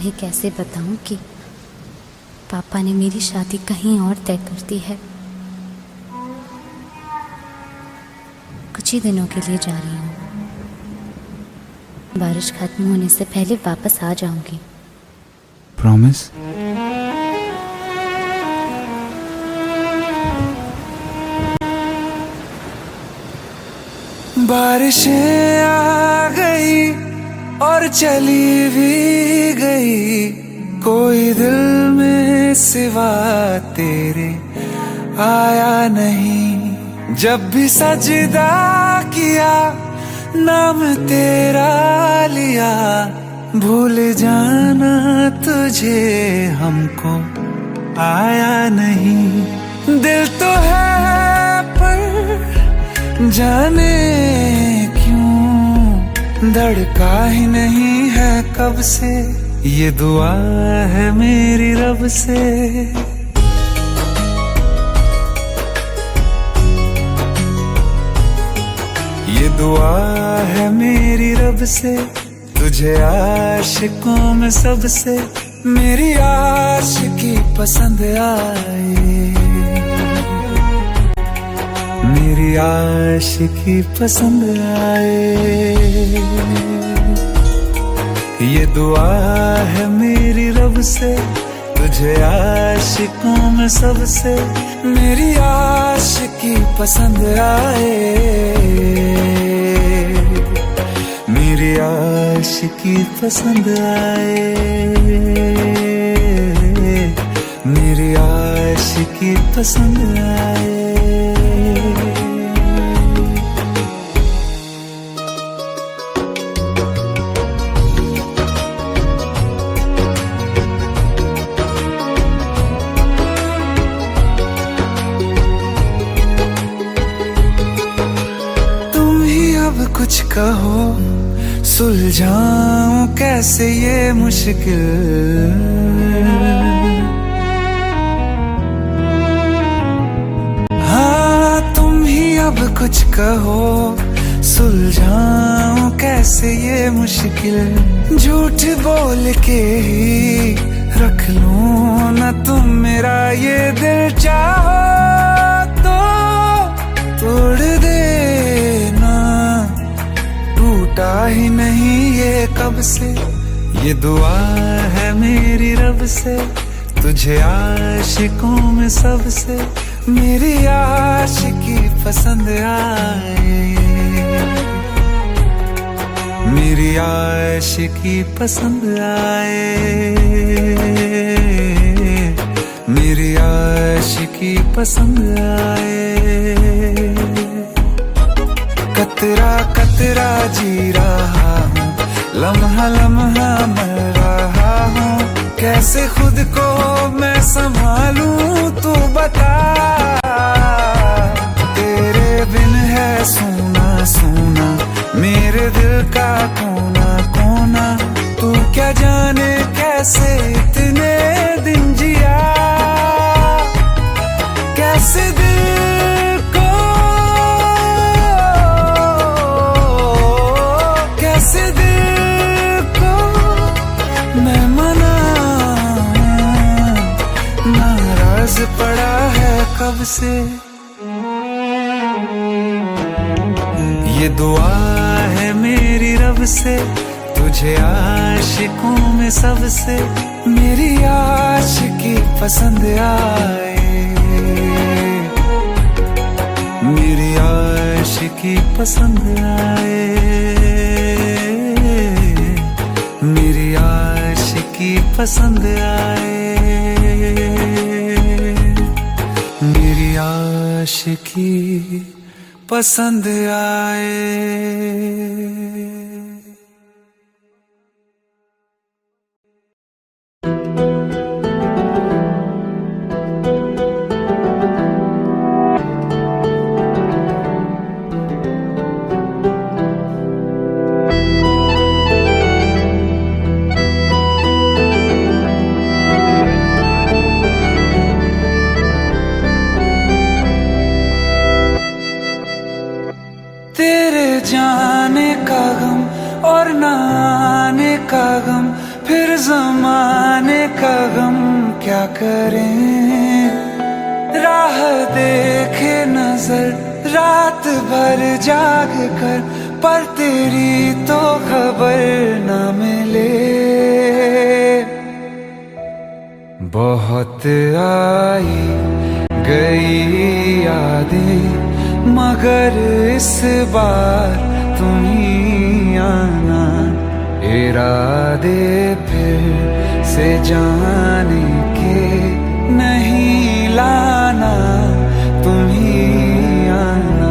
ये कैसे बताऊं कि पापा ने मेरी शादी कहीं और तय कर दी है। कुछ ही दिनों के लिए जा रही हूँ। बारिश खत्म होने से पहले वापस आ जाऊंगी। प्रॉमिस? बारिशें आ गई और चली भी गई, कोई दिल में सिवा तेरे आया नहीं। जब भी सजदा किया नाम तेरा लिया, भूल जाना तुझे हमको आया नहीं। दिल तो है पर जाने क्यों धड़का ही नहीं है कब से, ये दुआ है मेरी रब से। ये दुआ है मेरी रब से, तुझे आशिकों में सबसे मेरी आशिकी पसंद आए, मेरी आशिकी पसंद आए। ये दुआ है मेरी रब से, तुझे आशिकों में सबसे मेरी आशिकी पसंद आए, मेरी आशिकी पसंद आए, मेरी आशिकी पसंद आए। कुछ कहो सुलझाऊं कैसे ये मुश्किल, हाँ तुम ही अब कुछ कहो सुलझाऊं कैसे ये मुश्किल। झूठ बोल के ही रख लूं ना तुम मेरा ये दिल, चाहो तो तोड़ देना, टूटा ही नहीं ये कब से। ये दुआ है मेरी रब से, तुझे आशिकों में सबसे मेरी आशिकी पसंद आए, मेरी आशिकी पसंद आए, मेरी आशिकी पसंद आए। कतरा कतरा जी रहा हूँ, लम्हा लम्हा मर रहा हूँ, कैसे खुद को मैं संभालूं तू बता। तेरे बिन है सूना सूना मेरे दिल का कोना कोना, तू क्या जाने कैसे इतने दिन जिया, कैसे दिल को कैसे दिल को मैं मनाऊं, नाराज पड़ा है कब से। ये दुआ है मेरी रब से, तुझे आशिकों में सबसे मेरी आशिकी पसंद आए, मेरी आशिकी पसंद आए, मेरी आशिकी पसंद आए, मेरी आशिकी पसंद आए। तेरे जाने का गम और ना आने का गम फिर जमाने का गम क्या करें, राह देखे नजर रात भर जाग कर, पर तेरी तो खबर न मिले। बहुत आई गई यादें मगर इस बार तुम ही आना, इरादे फिर से जाने के नहीं लाना, तुम ही आना।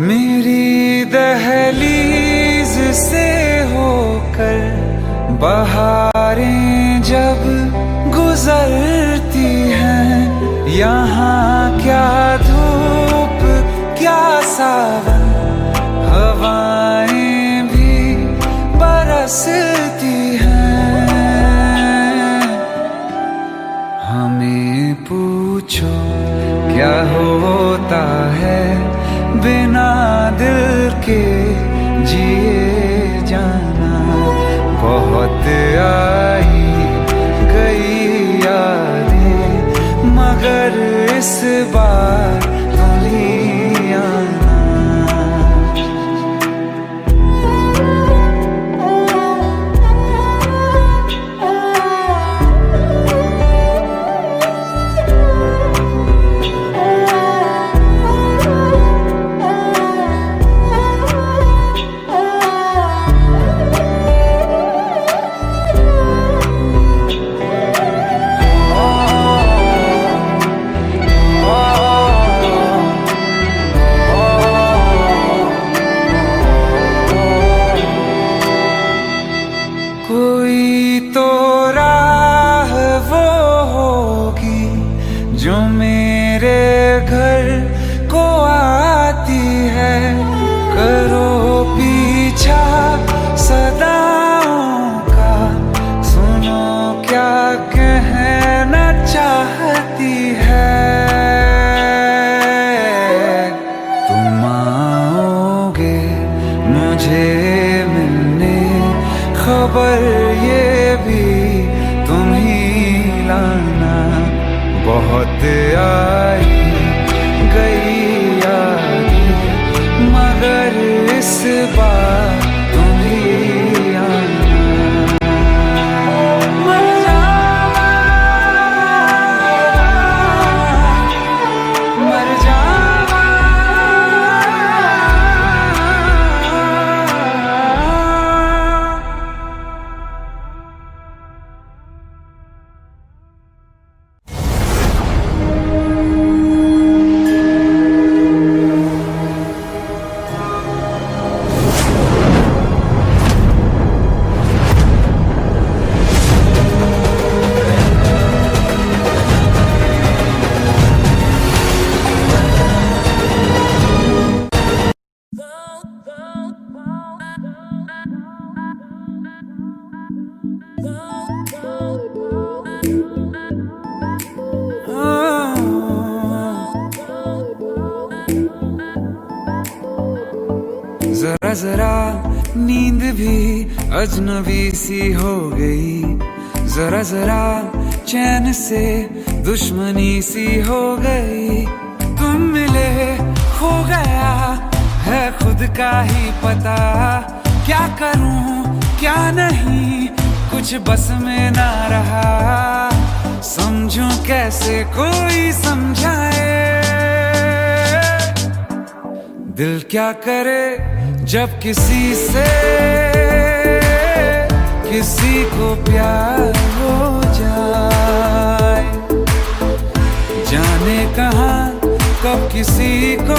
मेरी दहलीज से होकर बहारें जब गुजरती हैं, यहाँ क्या धूप क्या सावन, हवाएं भी बरसती हैं। हमें पूछो क्या होता है बिना दिल के जिए जाना। बहुत आई गई यादें मगर इस बार तुम ही आना। कोई तो राह वो होगी जो मेरे घर को आती है, करो पीछा सदाओं का, सुनो क्या कहना चाहती है। तुम आओगे मुझे मिलने, खबर ये भी तुम ही लाना। बहुत आई गई यादें मगर इस बार तुम ही आना। मर जावा, मर जावा, जरा जरा नींद भी अजनबी सी हो गई, जरा जरा चैन से दुश्मनी सी हो गई। तुम मिले खो गया है खुद का ही पता, क्या करूं क्या नहीं कुछ बस में ना रहा। समझूं कैसे कोई समझाए, दिल क्या करे जब किसी से किसी को प्यार हो जाए। जाने कहाँ कब किसी को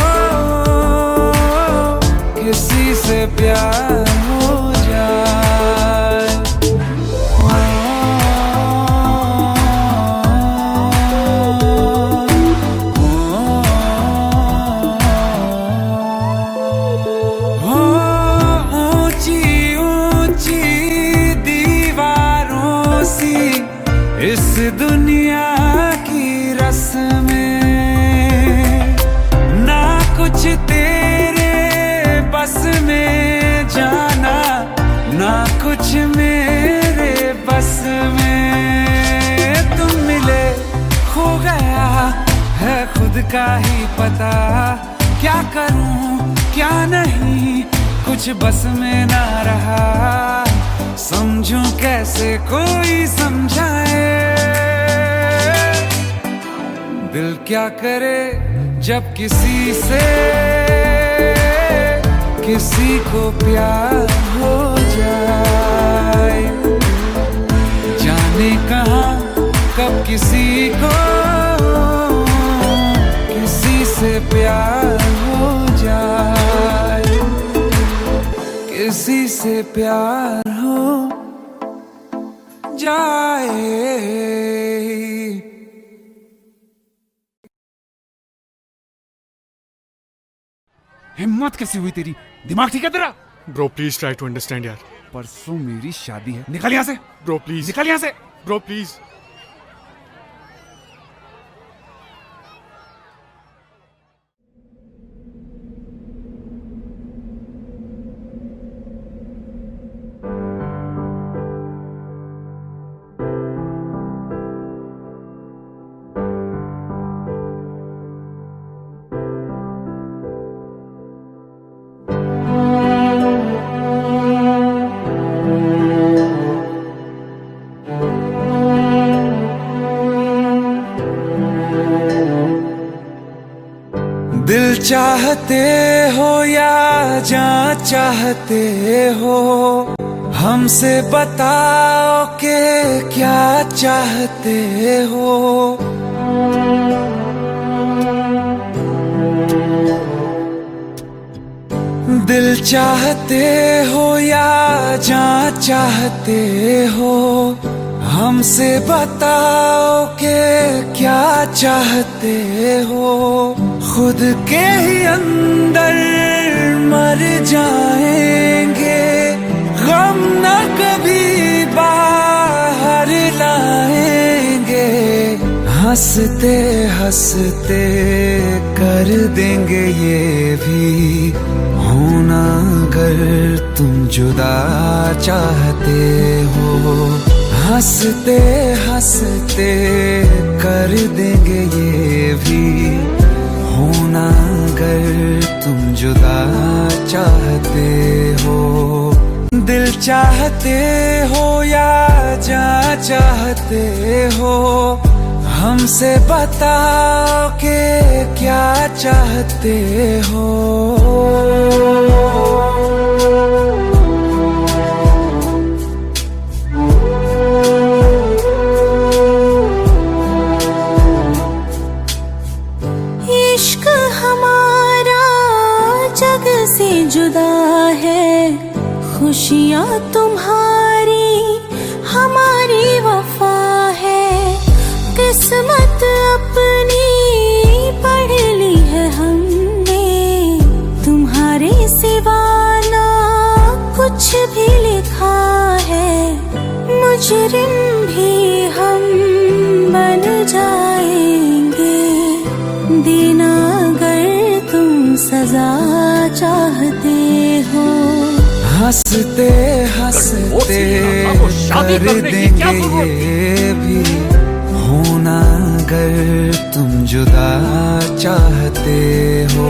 किसी खुद का ही पता, क्या करूं क्या नहीं कुछ बस में ना रहा, समझूं कैसे कोई समझाए। दिल क्या करे जब किसी से किसी को प्यार हो जाए, जाने कहाँ कब किसी को किसी से प्यार हो जाए, किसी से प्यार हो जाए। हिम्मत कैसी हुई तेरी? दिमाग ठीक है तेरा? Bro please try to understand यार। परसों मेरी शादी है, निकल यहाँ से। ब्रो प्लीज, निकल यहाँ से। Bro please. दिल चाहते हो या जान चाहते हो, हमसे बताओ कि क्या चाहते हो। दिल चाहते हो या जान चाहते हो, हमसे बताओ कि क्या चाहते हो। खुद के ही अंदर मर जाएंगे, गम न कभी बाहर लाएंगे, हंसते हंसते कर देंगे ये भी होना अगर तुम जुदा चाहते हो। हंसते हंसते कर देंगे ये भी होना अगर तुम जुदा चाहते हो। दिल चाहते हो या जान चाहते हो, हमसे बताओ कि क्या चाहते हो। इश्क हमारा जग से जुदा है, खुशियाँ तुम्हारी हमारी वफा है। किस्मत अपनी पढ़ ली है हमने, तुम्हारे सिवा ना कुछ भी लिखा है। मुजरिम भी हम बन जाएंगे, देना अगर तुम सजा चाहते हो। हंसते हंसते कर देंगे ये भी होना अगर तुम जुदा चाहते हो।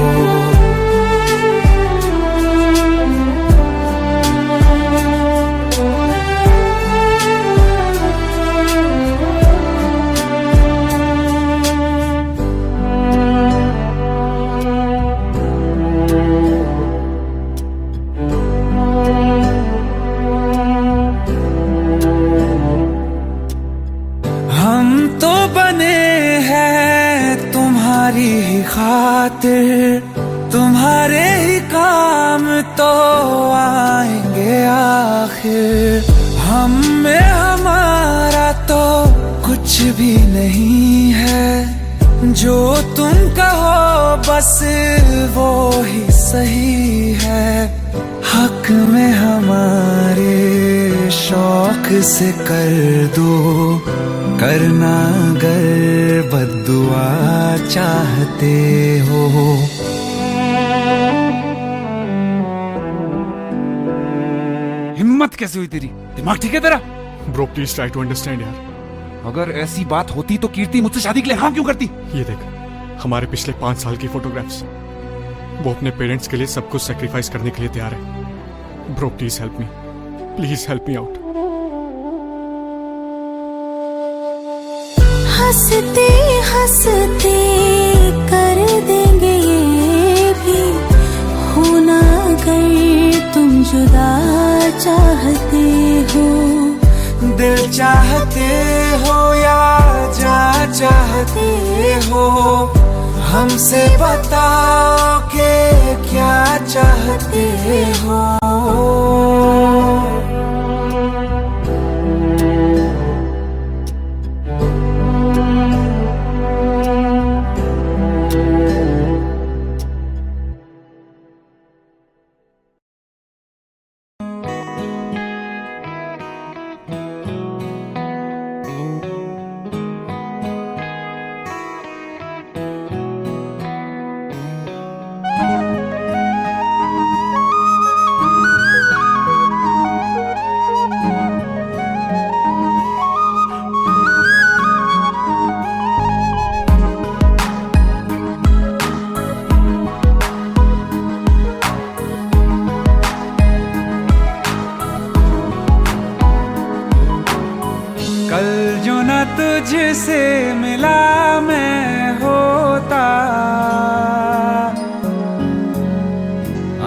तुम्हारी ही खातिर, तुम्हारे ही काम तो आएंगे आखिर। हम में हमारा तो कुछ भी नहीं है, जो तुम कहो बस वो ही सही है। हक में हमारे शौक से कर दो, करना अगर बद्दुआ चाहते हो। हिम्मत कैसे हुई तेरी? दिमाग ठीक है तेरा? Bro please try to understand यार। अगर ऐसी बात होती तो कीर्ति मुझसे शादी के लिए हाँ क्यों करती? ये देख, हमारे पिछले 5 साल की फोटोग्राफ्स। वो अपने पेरेंट्स के लिए सब कुछ सेक्रीफाइस करने के लिए तैयार है। Bro please help me, please help me out. हंसते हंसते कर देंगे ये भी, होना अगर तुम जुदा चाहते हो। दिल चाहते हो या जा चाहते हो, हमसे बताओ कि क्या चाहते हो। कल जो न तुझसे मिला मैं होता,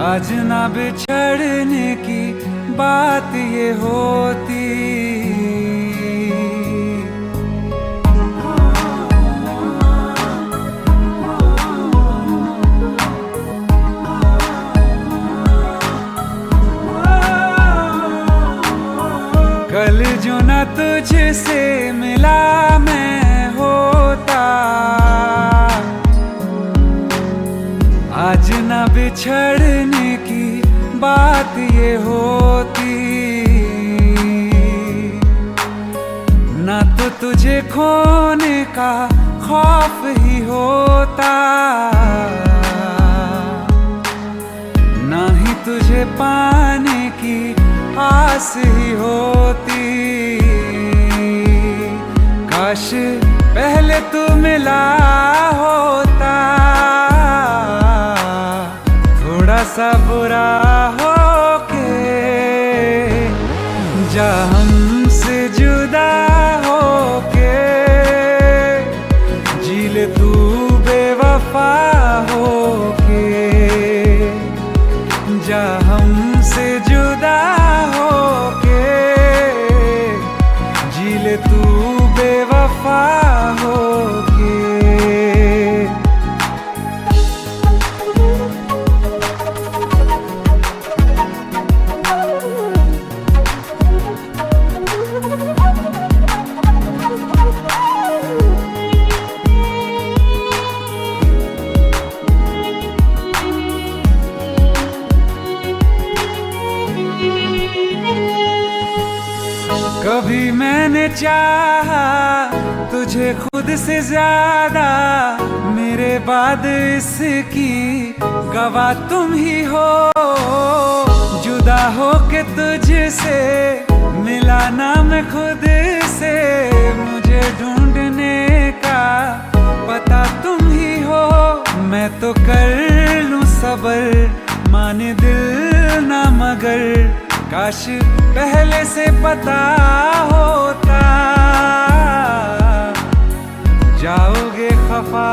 आज ना बिछड़ने की बात ये होती। कल जो न तुझसे मिला मैं होता, आज न बिछड़ने की बात ये होती। न तो तुझे खोने का खौफ ही होता, न ही तुझे पाने की आस ही होती। काश पहले तू मिला होता, थोड़ा सा बुरा हो के जा हमसे जुदा हो के। जी ले तू बेवफा हो के, जा हमसे जुदा हो के। जी ले तू बेवफा हो के। कभी मैंने चाहा तुझे खुद से ज्यादा, मेरे बाद इसकी गवाह तुम ही हो। जुदा हो के तुझसे मिला ना मैं खुद से, मुझे ढूंढने का पता तुम ही हो। मैं तो कर लूं सबर, माने दिल ना मगर। काश पहले से पता होता, जाओगे खफा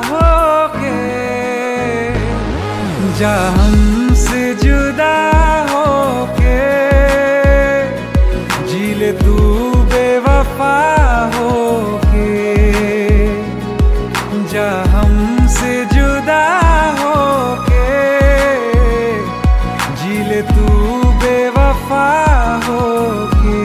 होके। जा हमसे जुदा होके, जी ले तू बेवफा होके। जा हमसे जुदा होके, जी ले तू बेवफा होके।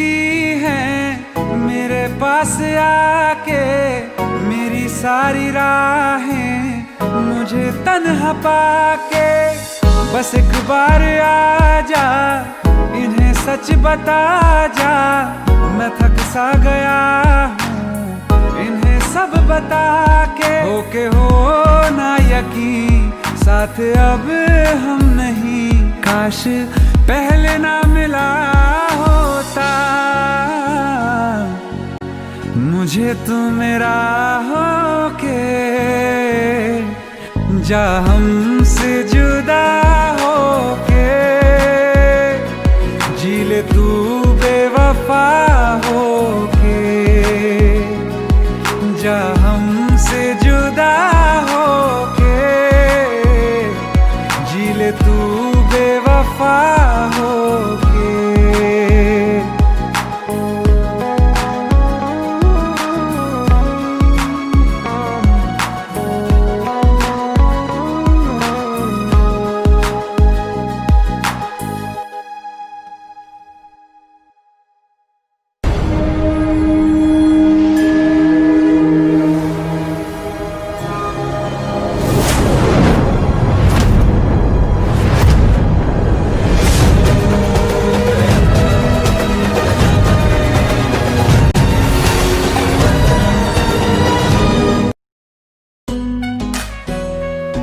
पूछती हैं मेरे पास आके, मेरी सारी राहें मुझे तन्हा पाके। बस एक बार आ जा, इन्हें सच बता जा, मैं थक सा गया हूँ इन्हें सब बता के। होके हो ना यकीन, साथ अब हम नहीं, काश पहले ना मिला होता। मुझे तू मेरा होके जा हमसे जुदा होके, जी ले तू बेवफा होके, जा हमसे जुदा होके, जी ले तू बेवफा होके।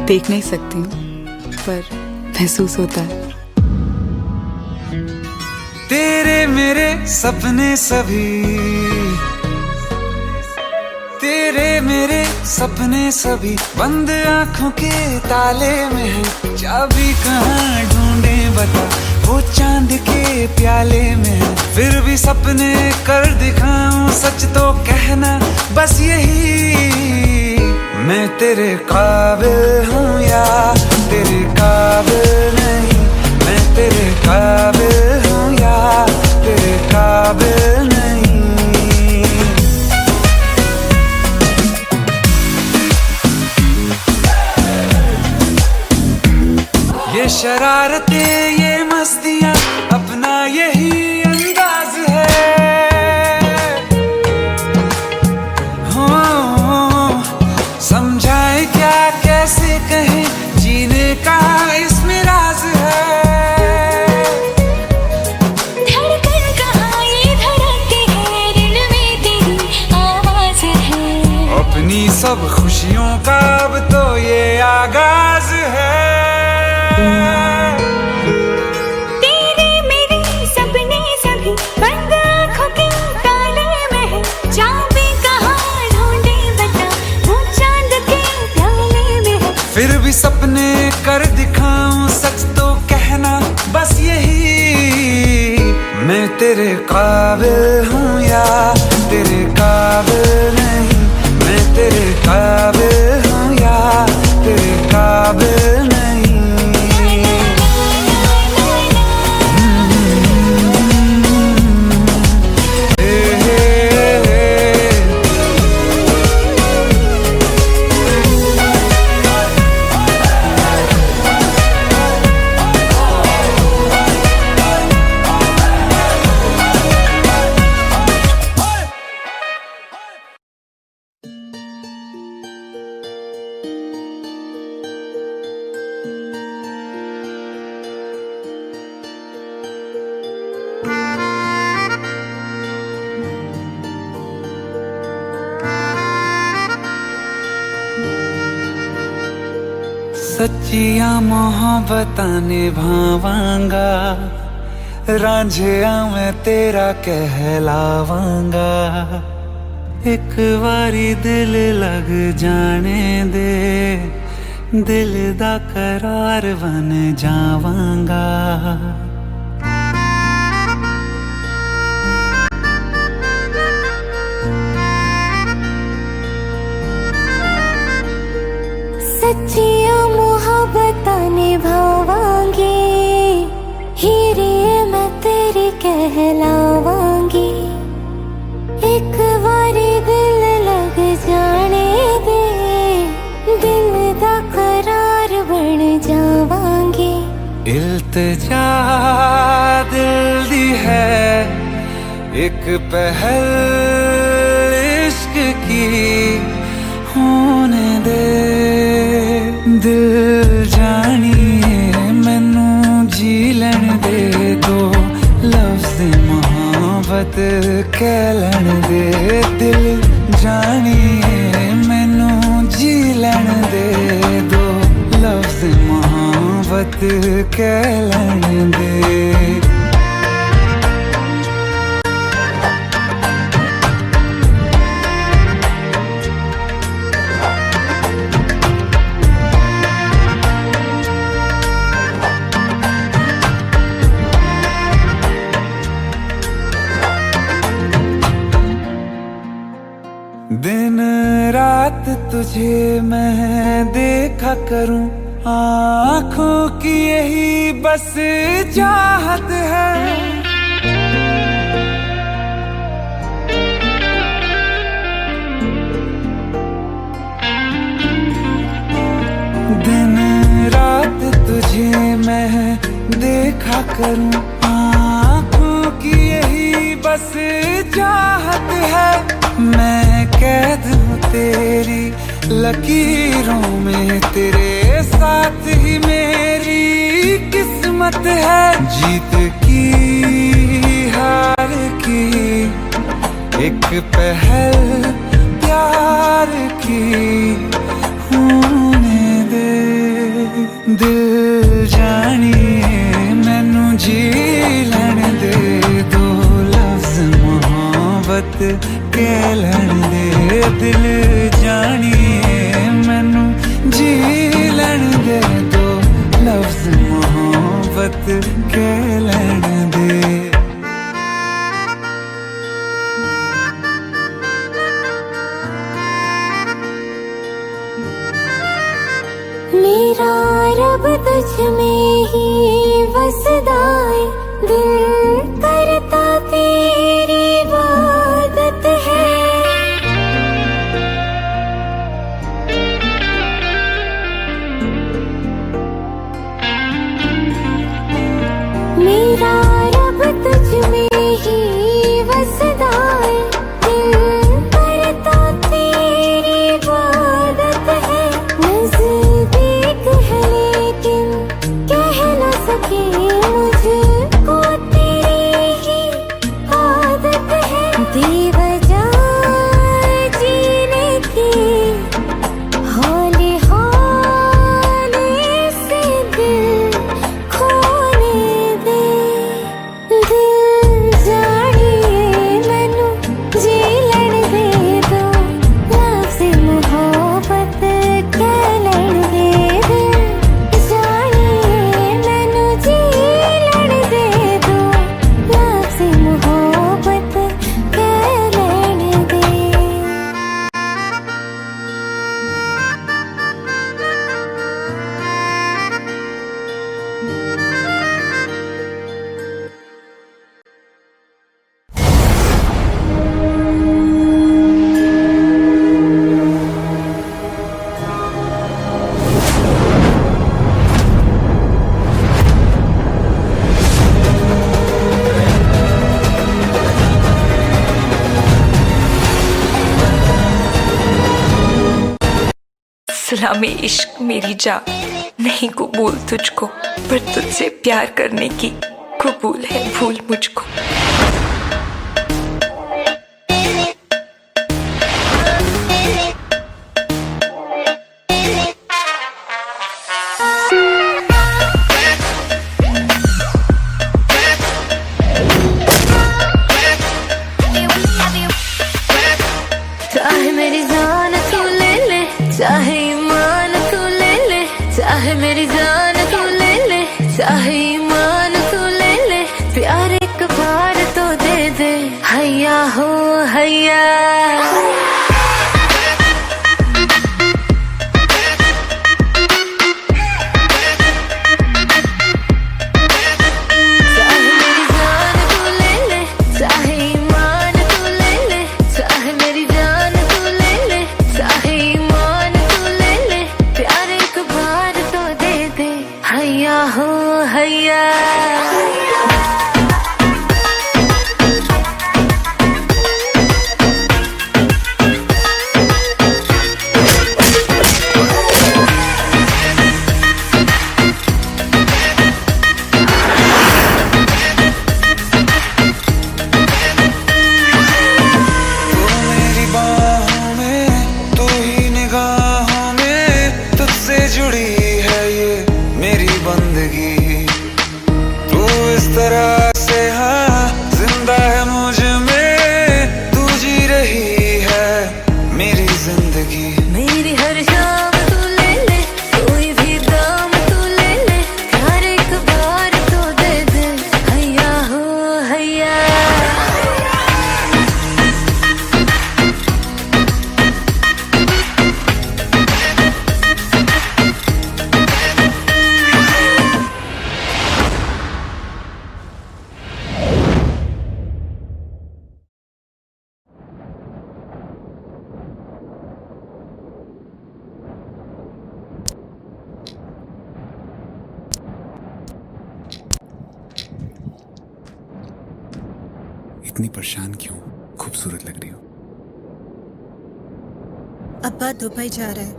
देख नहीं सकती हूँ पर महसूस होता है। तेरे मेरे सपने सभी, तेरे मेरे सपने सभी बंद आंखों के ताले में है। चाबी कहाँ ढूंढे बता, वो चांद के प्याले में है। फिर भी सपने कर दिखाऊं, सच तो कहना बस यही, मैं तेरे काबिल हूँ या तेरे काबिल नहीं। मैं तेरे काबिल हूँ या तेरे काबिल नहीं। ये शरारतें ये मस्तियाँ अपना यही अंदाज है। हो समझाए क्या कैसे कहें, जीने का इसमें राज है। धड़कन कहाँ ये धड़कती है, दिल में तेरी आवाज है। अपनी सब खुशियों का अब तो ये आगाज है। तेरे मेरे सपने सभी बंद आँखों के ताले में है। चाबी कहाँ ढूंढे बता, वो चांद के प्याले में है। फिर भी सपने कर दिखाऊं, सच तो कहना बस यही, मैं तेरे काबिल हूँ या तेरे काबिल नहीं। मैं तेरे काबिल हूँ या तेरे काबिल नहीं। सच्चिया मोहब्बतां निभावांगा, रांझिया मैं तेरा कहलावांगा। एक बारी दिल लग जाने दे, दिल दा करार बन जावांगा। सच्चिया मोहब्बतां निभावांगी, हीरे मैं तेरी कहलावांगी। एक बारी दिल लग जाने दे, दिल दा करार बन जावांगी। इल्तिजा दिल दी है, एक पहल इश्क की होने दे। दिल जानिए मैनू जी लैण दे दो लफ्ज़ मोहब्बत कह लैण दे। दिल जानिए मैनू जी लैण दे दो लफ्ज़ मोहब्बत कह लैण दे। दिन रात तुझे मैं देखा करूं, आँखों की यही बस चाहत है। दिन रात तुझे मैं देखा करूं, आँखों की यही बस चाहत है। मैं कैद हूँ तेरी लकीरों में, तेरे साथ ही मेरी किस्मत है। जीत की हार की एक पहल प्यार की होने दे। दिल जानिए मैनू जी लैण दे दो लफ्ज़ मोहब्बत कह लैण दे। दिल जानिए मैनू जी लैण दे दो लफ्ज़ मोहब्बत कह लैण दे। मेरा रब तुझ में ही वसदा है, दिल करता तेरी इबादत है। मेरा रब तुझ में ही वसदा है, दिल करता तेरी इबादत है। नज़दीक है लेकिन कह न सके मुझको तेरी ही आदत है। बेवजह जीने की हौले हौले से दिल खोने दे। दिल जानिए मैनू जी लैण दे दो लफ्ज़ मोहब्बत कह लैण दे। दिल जानिए मैनू जी लैण दे दो लफ्ज़ मोहब्बत कह लैण दे। सलामी इश्क मेरी जा नहीं कबूल तुझको, पर तुझसे प्यार करने की कबूल है भूल मुझको। चाहे मेरी जान तू ले ले, चाहे ईमान तू ले ले, चाहे मेरी जान तू ले ले, चाहे ईमान तू ले ले। प्यार एक बार तो दे दे, हैया हो हैया। चाहे मेरी जान तू ले ले, चाहे ईमान तू ले ले, चाहे मेरी जान तू ले ले, चाहे ईमान तू ले ले। प्यार एक बार तो दे दे, हैया हो हैया। तरह से, हाँ जिंदा है मुझ में, तू जी रही है मेरी जिंदगी। मेरी हर शाम तू ले ले, कोई भी दाम तू ले ले, प्यार एक बार तो दे दे, हैया हो हैया। इतनी परेशान क्यों? खूबसूरत लग रही हो। अब्बा दुबई जा रहे हैं।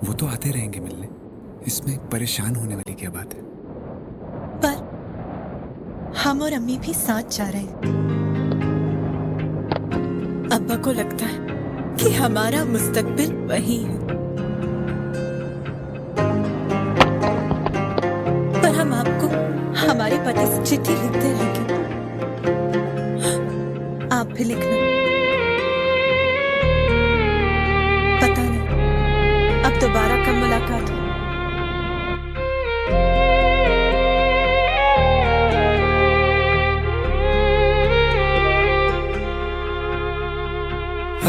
वो तो आते रहेंगे मिलने, इसमें परेशान होने वाली क्या बात है? पर हम और अम्मी भी साथ जा रहे हैं। अब्बा को लगता है कि हमारा मुस्तकबिल वही है, पर हम आपको हमारे पति से चिट्ठी लिखते रहेंगे। आप भी लिखना। पता नहीं अब दोबारा कब मुलाकात हो।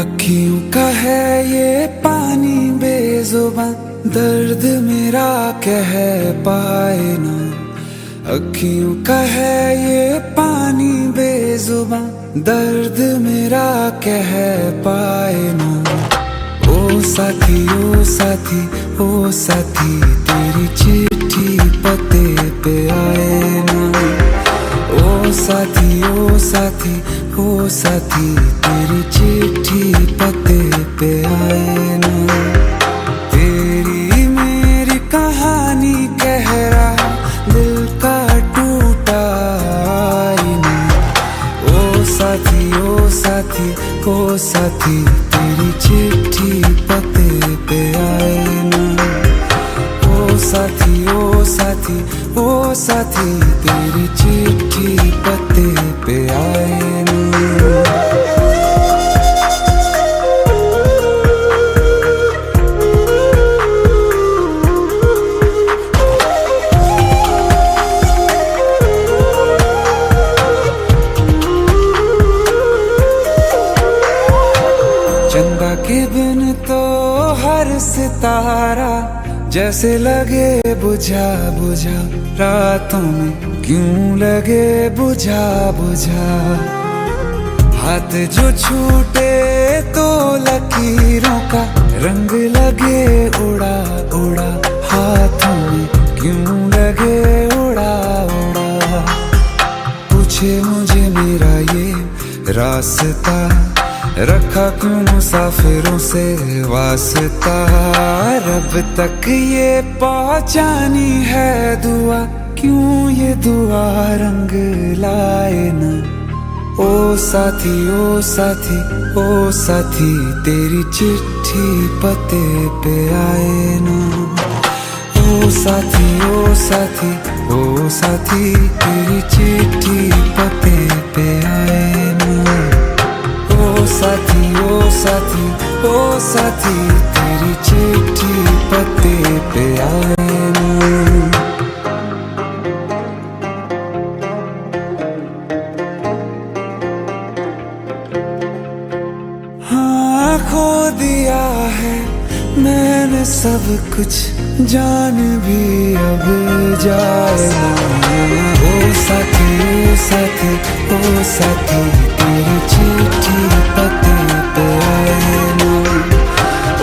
अखियों का है ये पानी बेजुबान, दर्द मेरा कह पाए ना। अखियों का है ये पानी बेजुबान, दर्द मेरा कह पाए ना। ओ साथी ओ साथी ओ साथी, तेरी चिट्ठी पते पे आए ना। ओ साथी ओ साथी ओ साथी, तेरी चिट्ठी पते पे आए ना। तेरी मेरी कहानी कह रहा दिल का टूटा आईना। ओ साथी ओ साथी ओ साथी, तेरी चिट्ठी पते पे आए ना। ओ साथी ओ साथी ओ साथी, तेरी चिट्ठी पते पे आए ना। चंदा के बिन तो हर सितारा जैसे लगे बुझा बुझा, रातों में क्यों लगे बुझा बुझा। हाथ जो छूटे तो लकीरों का रंग लगे उड़ा उड़ा, हाथों में क्यों लगे उड़ा उड़ा। पूछे मुझे मेरा ये रास्ता, रखा क्यों मुसाफिरों से वास्ता। रब तक ये पहुंचानी है दुआ, क्यों ये दुआ रंग लाए ना। ओ साथी ओ साथी ओ साथी, तेरी चिट्ठी पते पे आए ना। ओ साथी ओ साथी ओ साथी, तेरी चिट्ठी पते पे आए ना। ओ साथी ओ साथी ओ साथी, तेरी चिट्ठी पते पे आए ना। हाँ खो दिया है मैंने सब कुछ, जान भी अब जाए ना। ओ साथी ओ साथी ओ साथी, तेरी चिट्ठी पते पे आए ना।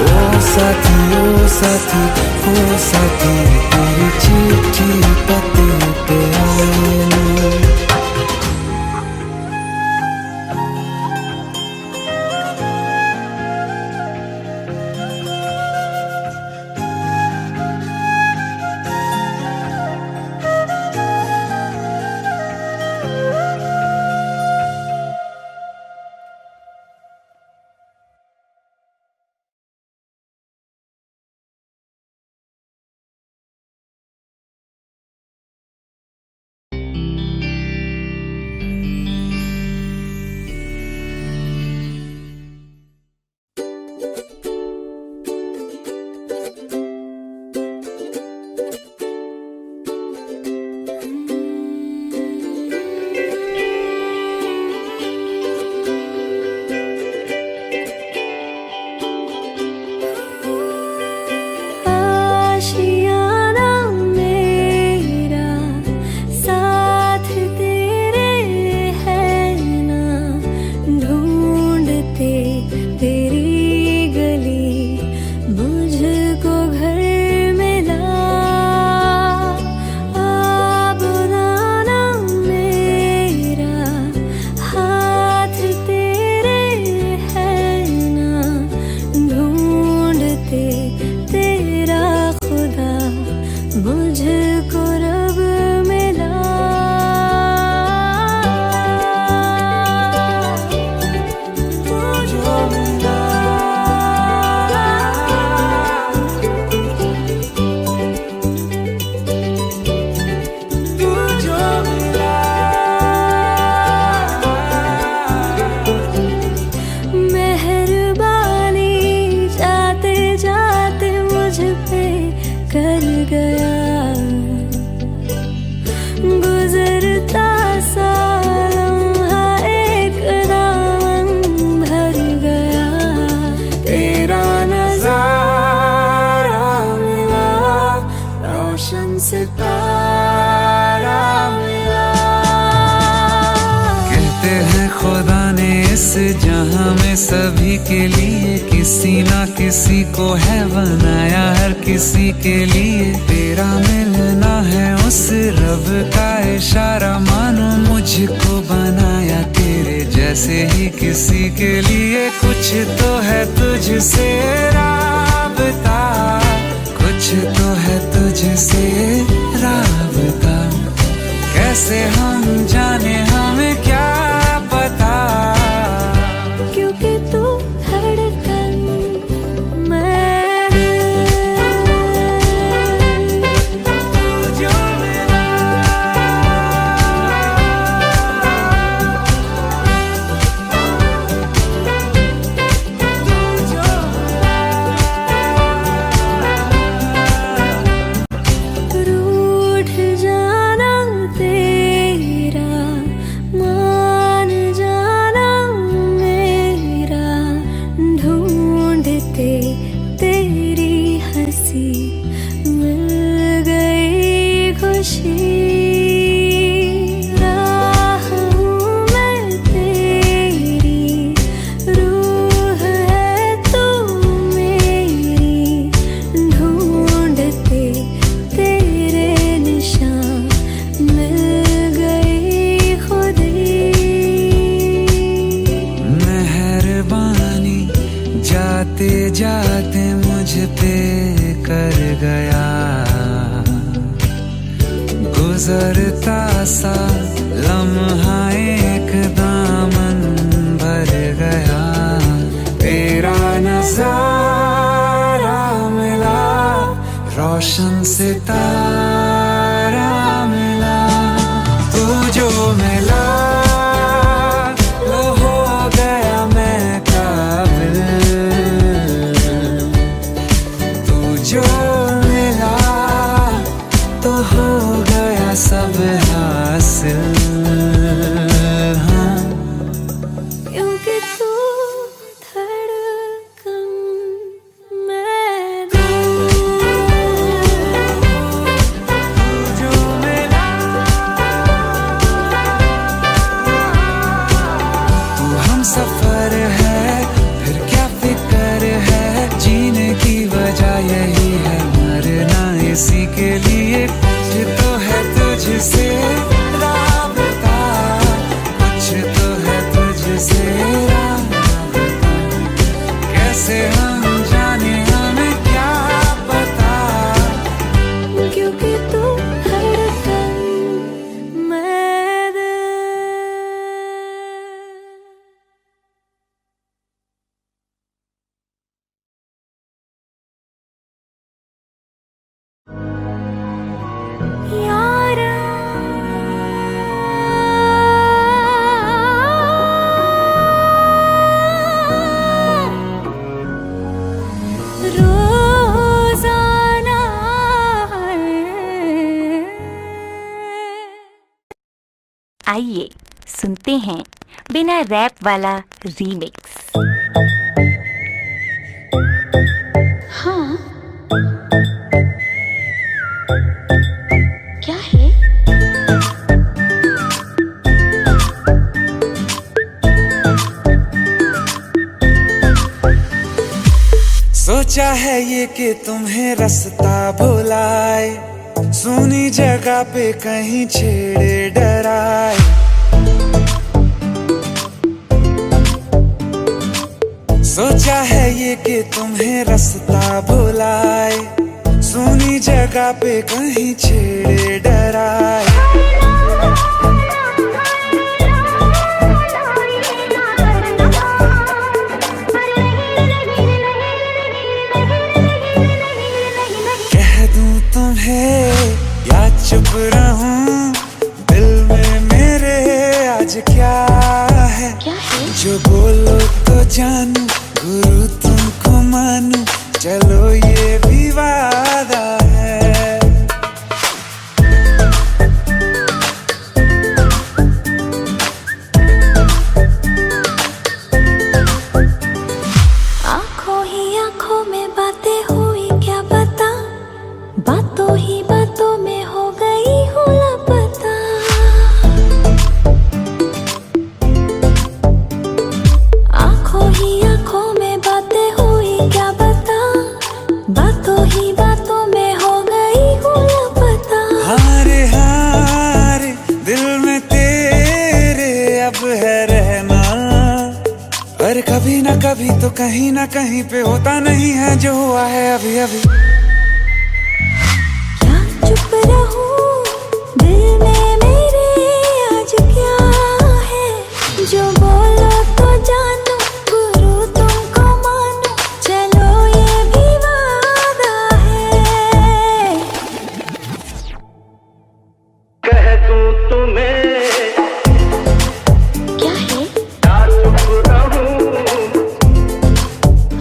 ओ साथी ओ साथी ओ साथी, तेरी चिट्ठी पते पे आए ना। तारा मिला। कहते हैं खुदा ने इस जहां में सभी के लिए किसी ना किसी को है बनाया, हर किसी के लिए तेरा मिलना है उस रब का इशारा। मानो मुझको बनाया तेरे जैसे ही किसी के लिए, कुछ तो है तुझसे राबता, कुछ तो है तुझसे राबता। कैसे हम जाने हमें क्या पता, क्योंकि तू धड़कन मैं जो मिला। रूठ जाना तेरा, मान जाना मेरा, ढूंढते तेरी हंसी मिल गई खुशी। राह हूँ मैं तेरी, रूह है तू मेरी, ढूंढते तेरे निशान मिल गई खुदी। मेहरबानी जाते जाते मुझ पे कर गया, गुजरता सा लम्हा एक दामन भर गया। तेरा नजारा मिला, रोशन सितारा मिला। तू जो मिला वो हो गया मैं काबिल, तू जो मिला तो हो गया सब हासिल। हाँ क्योंकि तू धड़कन मैं दिल। जो मिला तू हम सफर है, फिर क्या फिक्र है, जीने की वजह यही है, मरना इसी के लिए। कुछ तो है तुझसे राबता, कुछ तो है तुझसे राबता। कैसे हम जाने हमें क्या पता, क्योंकि तू धड़कन मैं दिल। यारा रोजाना आइए सुनते हैं बिना रैप वाला रीमिक्स। हाँ क्या है? सोचा है ये कि तुम्हें रास्ता भुलाए, सुनी जगह पे कहीं छेड़े डराए। सोचा है ये कि तुम्हें रास्ता भुलाए, सुनी जगह पे कहीं छेड़े डराए। कह दूं तुम्हें या चुप रहूं, दिल में मेरे आज क्या है? जो बोलो तो जानू, गुरु तुमको मानू, चलो ये भी वादा है। आंखों ही आंखों में बातें हुई क्या बता, बातों ही बातों में हो कहीं ना कहीं पे होता नहीं है जो हुआ है अभी अभी। क्या चुप रहूं दिल में मेरे आज क्या है, जो बोलो तो जानू गुरु तुमको मानो, चलो ये भी वादा है। कह दूं तुम्हें क्या है? क्या चुप रहूं,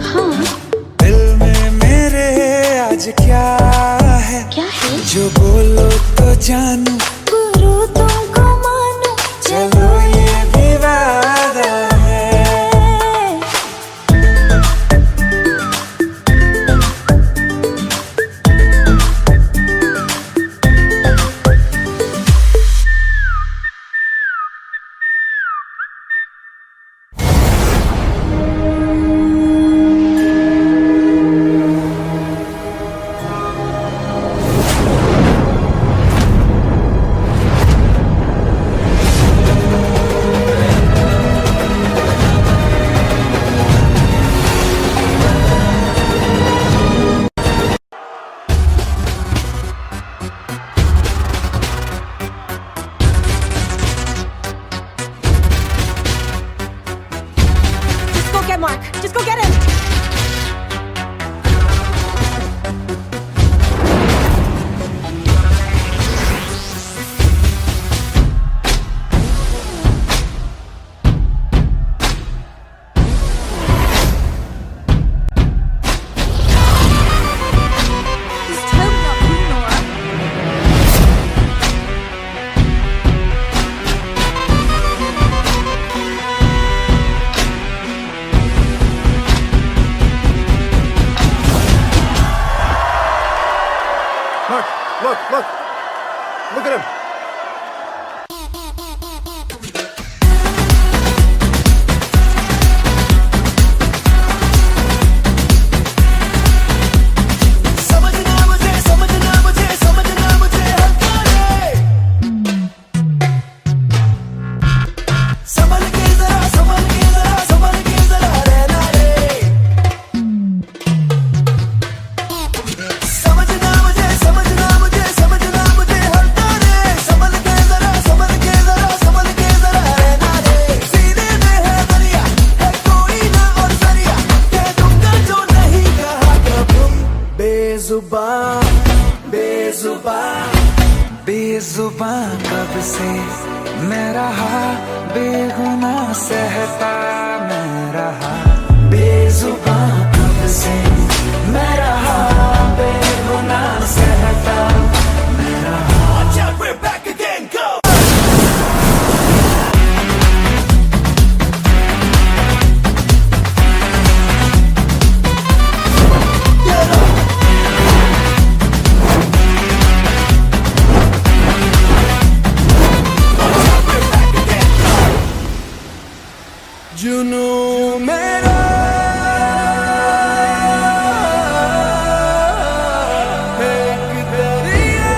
हाँ दिल में मेरे आज क्या है, क्या है? जो बोलो तो जानू गुरु तुमको मानो, चलो ये भी वादा है। Just go get Mark. Just go get him. Just tell him not to, Nora. look, look, look, look at him. Bezubaan कब से मैं रहा, बेगुनाह सहता मैं रहा। बेजुबां कब से मैं रहा, बेगुनाह सहता मैं रहा। We're back again, go! जुनू मेरा एक दरिया,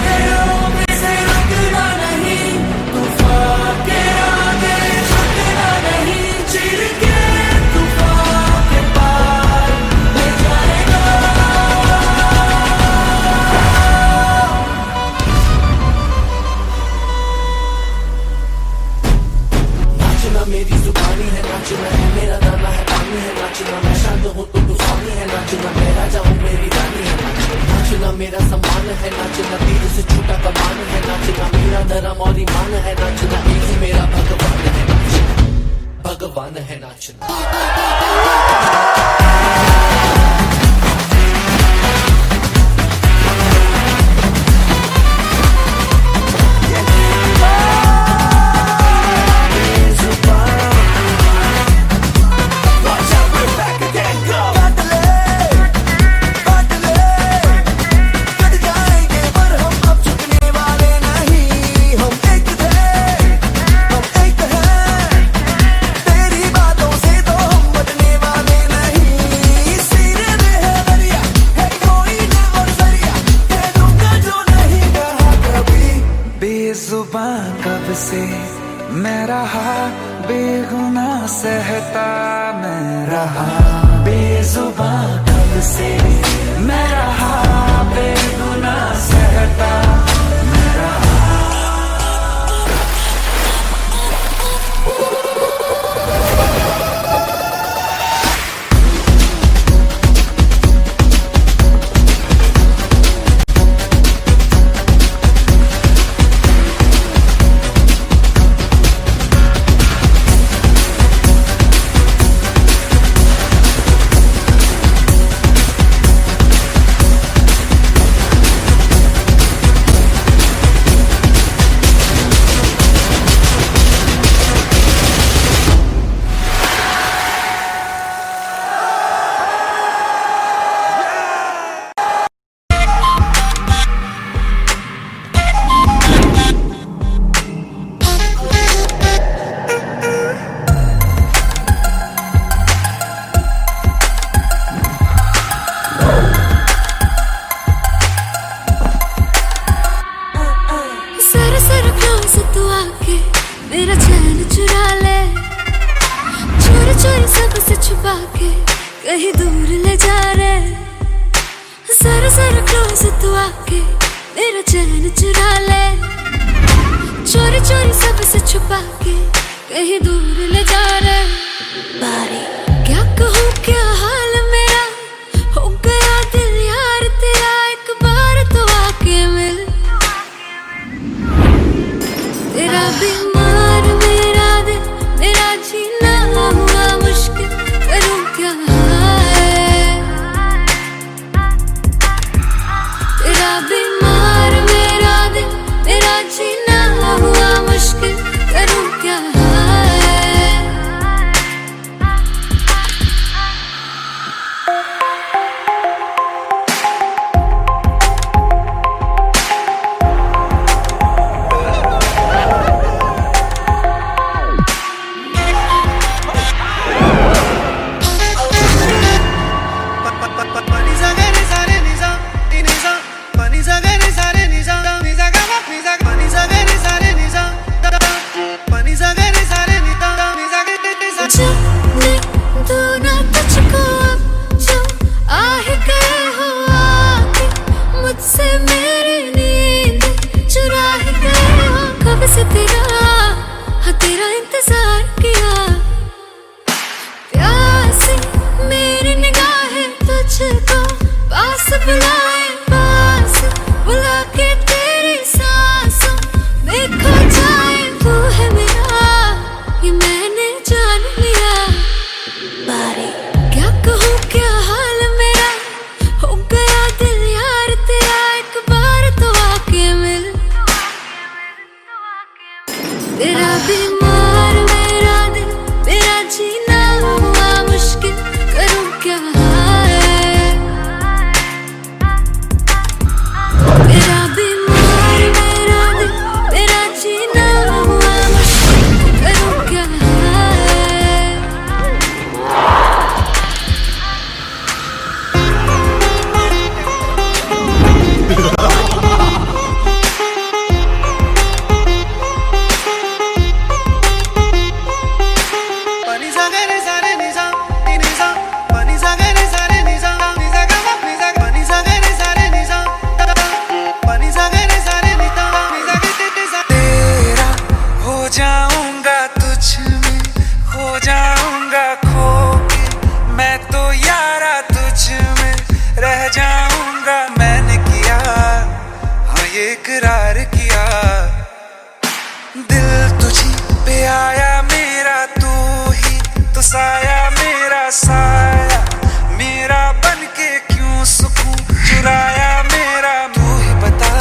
दरिया में से रुकना नहीं, तूफान के आगे झुकना नहीं, चिर के तूफान के पार ले जाएगा। नाचना मेरी जुबानी है, नाचना है मेरा गाना है, पानी है नाचना, मैं शांत हूँ तो तूफानी है नाचना, मैं राजा हूँ मेरी रानी है नाचना, मेरा सम्मान है नाचना, तीर से छूटा कमान है नाचना, मेरा धर्म और ईमान है नाचना, एक ही मेरा भगवान है नाचना, भगवान है नाचना। तेरी बातों से तो हम बदलने वाले से मैं रहा बेगुनाह सहता, मैं रहा बेजुबां कब से मैं रहा बेगुनाह सहता, मैं रहा। मेरा चैन चुरा ले, चोरी चोरी सबसे छुपा के कहीं दूर ले जा रे। जरा जरा क्लोज तू आके मेरा चैन चुरा ले, चोरी चोरी सबसे छुपा के कहीं दूर ले जा रे। बारी क्या कहूँ क्या हाल मेरा, हो गया दिल यार तेरा, एक बार तो आके मिल। तेरा बीमार मेरा दिल, मेरा जीना हुआ मुश्किल, करूँ क्या है। तेरा बीमार मेरा दिल, मेरा जीना हुआ मुश्किल, करूँ क्या है। से तेरा इंतजार किया, प्यासी मेरी निगाहें तुझको पास बुलाए, पास बुला के तेरी सांसों में खो जाए। तू है मेरा ये मैंने जान लिया। बारी क्या कहूँ क्या हाल मेरा, हो गया दिल यार तेरा, एक बार तो आके मिल। तेरा बीमार मेरा दिल, मेरा जीना हुआ मुश्किल, करूँ क्या है। तेरा बीमार मेरा दिल, मेरा जीना हुआ मुश्किल, करूँ क्या है। इकरार किया दिल तुझी पे आया मेरा, तू ही तो साया मेरा, साया मेरा बन के क्यों सुकून चुराया मेरा। तू ही बता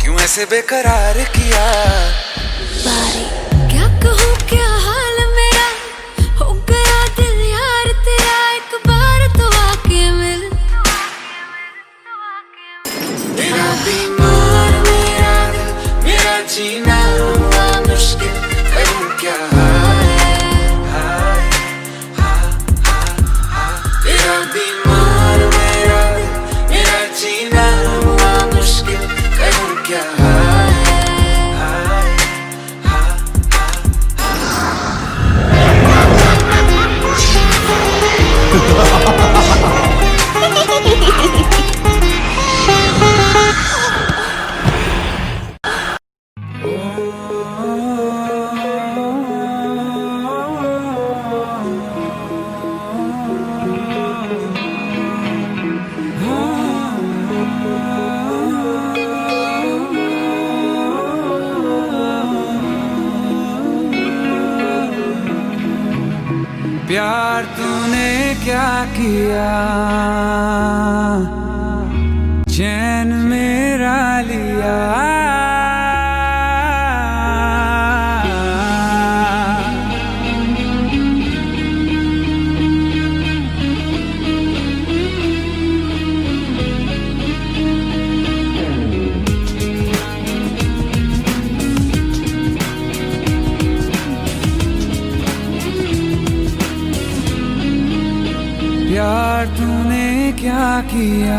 क्यों ऐसे बेकरार किया। बारी क्या कहूँ क्या हाल मेरा, हो गया दिल यार तेरा, एक बार तो आके मिल। तेरा बीमार मेरा दिल, मेरा जीना हुआ मुश्किल, करूँ क्या है। तेरा बीमार मेरा दिल, मेरा जीना हुआ मुश्किल, करूँ क्या है। प्यार तूने क्या किया, चैन मेरा लिया। प्यार तूने क्या किया,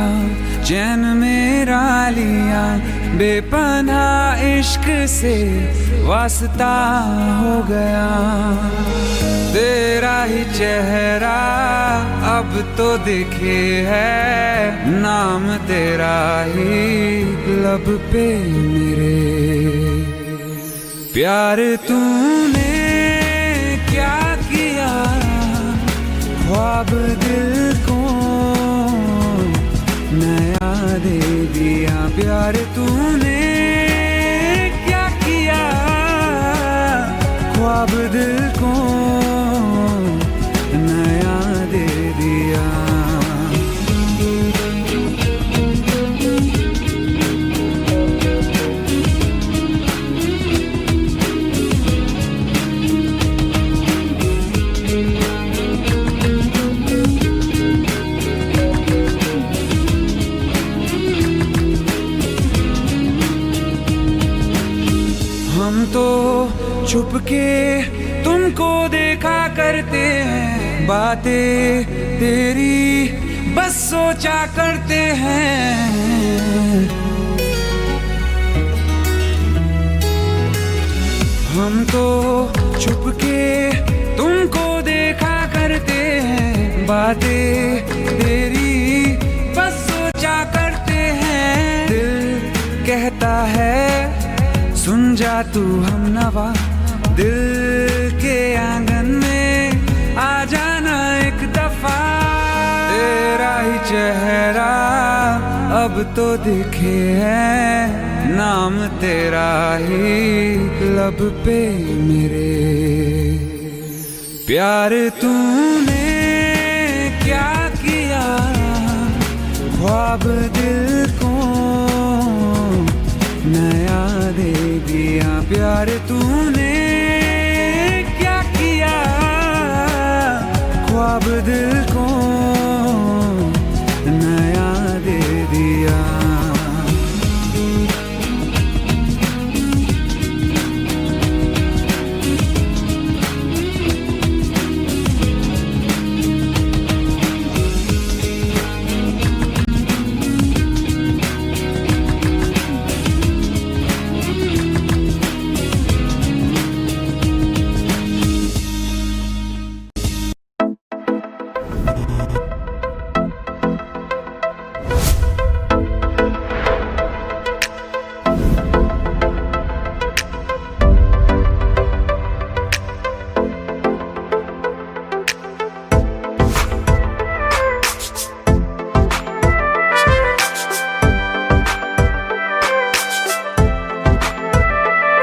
चैन मेरा लिया। बेपनाह इश्क से वास्ता हो गया, तेरा ही चेहरा अब तो दिखे है, नाम तेरा ही लब पे मेरे। प्यार तूने क्या किया, ख्वाब दिल को नया दे दिया। प्यार तूने क्या किया, ख्वाब दिल को नया दे दिया। हम तो छुपके तुमको देखा करते हैं, बातें तेरी बस सोचा करते हैं। हम तो छुपके तुमको देखा करते हैं, बातें तेरी बस सोचा करते हैं। दिल कहता है सुन जा तू हमनवा, दिल के आंगन में आ जाना एक दफा। तेरा ही चेहरा अब तो दिखे है, नाम तेरा ही लब पे मेरे। प्यार तूने क्या किया, ख्वाब दिल को नया दे दिया। प्यार तूने क्या किया, ख्वाब दिल को नया दे दिया।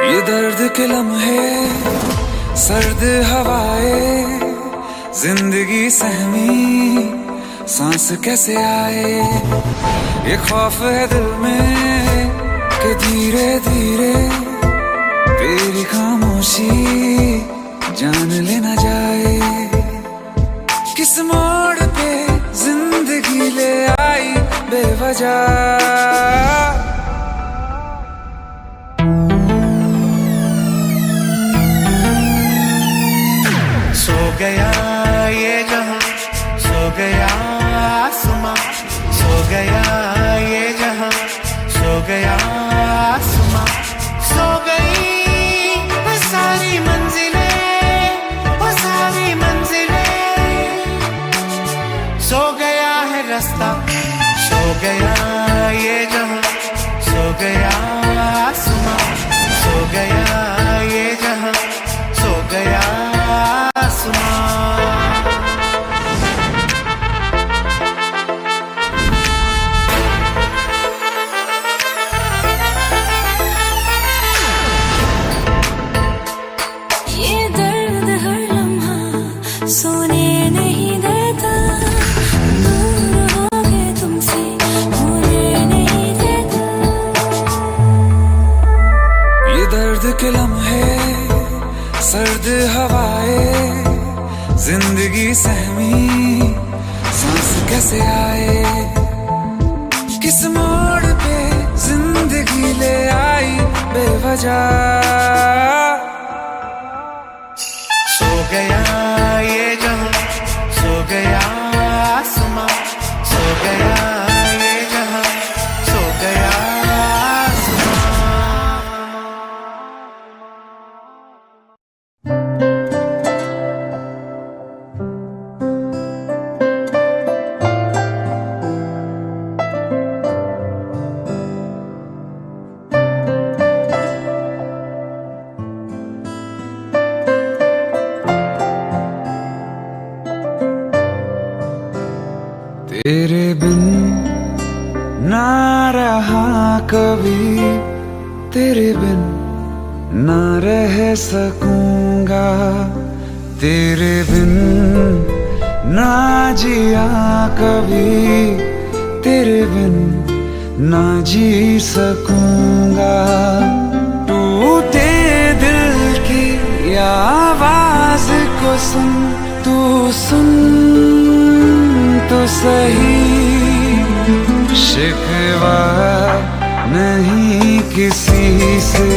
ये दर्द के लम्हे, सर्द हवाएं, जिंदगी सहमी सांस कैसे आए। ये खौफ है दिल में कि धीरे धीरे तेरी खामोशी जान लेना जाए। किस मोड़ पे जिंदगी ले आई बेवजह, सो गया ये जहां, सो गया आसमां, सो गया ये जहां, सो गया आसमां। सो गई वो सारी मंजिलें, वो सारी मंजिलें। सो गया है रास्ता, सो गया ये जहां, सो गया आसमां, सो गया ये जहां, सो गया ये दर्द हर लम्हा सोने नहीं सर्द हवाएं जिंदगी सहमी सांस कैसे आए, किस मोड़ पे जिंदगी ले आई बेवजह। सो गया ये जहां, सो गया आसमां, सो गया ये जहां, सो गया आसमां। तेरे बिन ना रहा कभी, तेरे बिन ना रह सकूंगा, तेरे बिन ना जिया कभी, तेरे बिन ना जी सकूंगा। टूटे दिल की आवाज को सुन, तू सुन तो सही, शिकवा नहीं किसी से,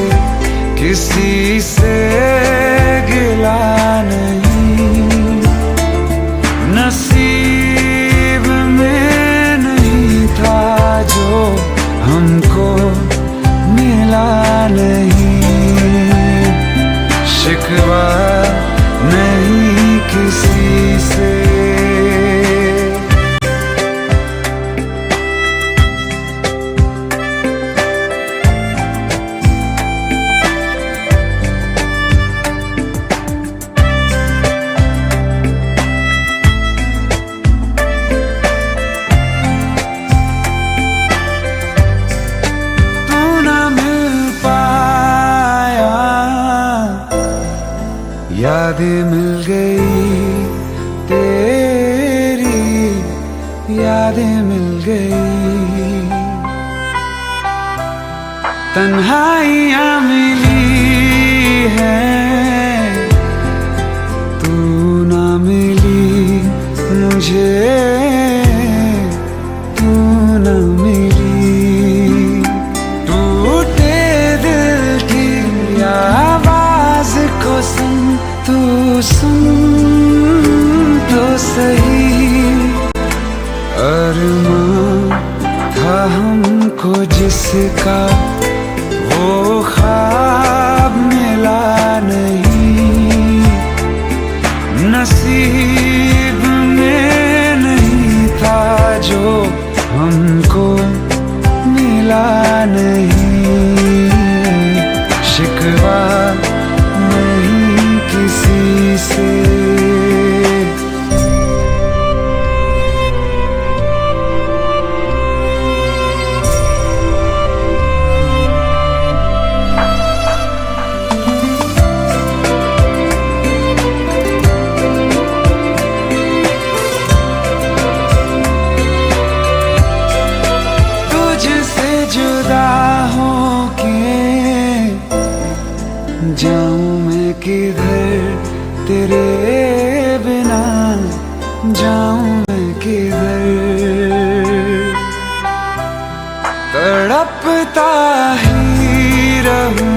किसी से गिला नहीं, नसीब में नहीं था जो हमको मिला नहीं, शिकवा नहीं किसी से। यादें मिल गई तेरी, यादें मिल गई, तन्हाइयाँ मिली हैं, तू ना मिली मुझे, तू ना मिली। टूटे दिल की आवाज को सुन, तू सुन तो सही, अरमां था हमको जिसका वो ख्वाब मिला नहीं, नसीब में नहीं था जो हमको मिला नहीं, शिकवा नहीं किसी से। तुझसे जुदा होके जाऊं मैं किधर, तेरे बिना जाऊं मैं किधर, तड़पता ही रहूं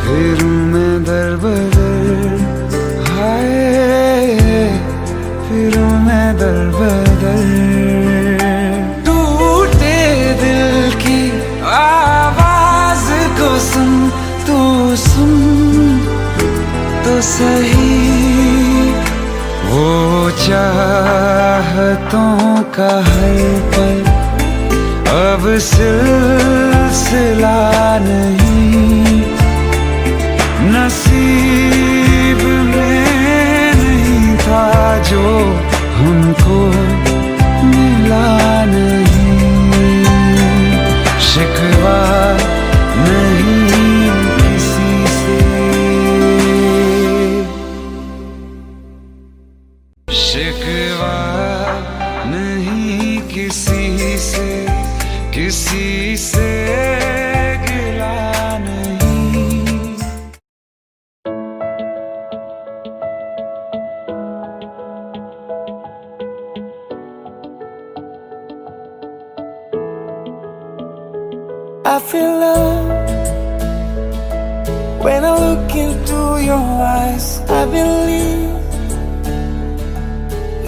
फिर मैं दर बदर, हाय फिर मैं दर बदर। टूटे दिल की आवाज को सुन, तू सुन तो सही, वो चाहतों का हर पल अब सिलसिला नहीं, नसीब में नहीं था जो हमको मिला नहीं, शिकवा नहीं किसी से, शिकवा नहीं किसी से, किसी से। I feel love when I look into your eyes. I believe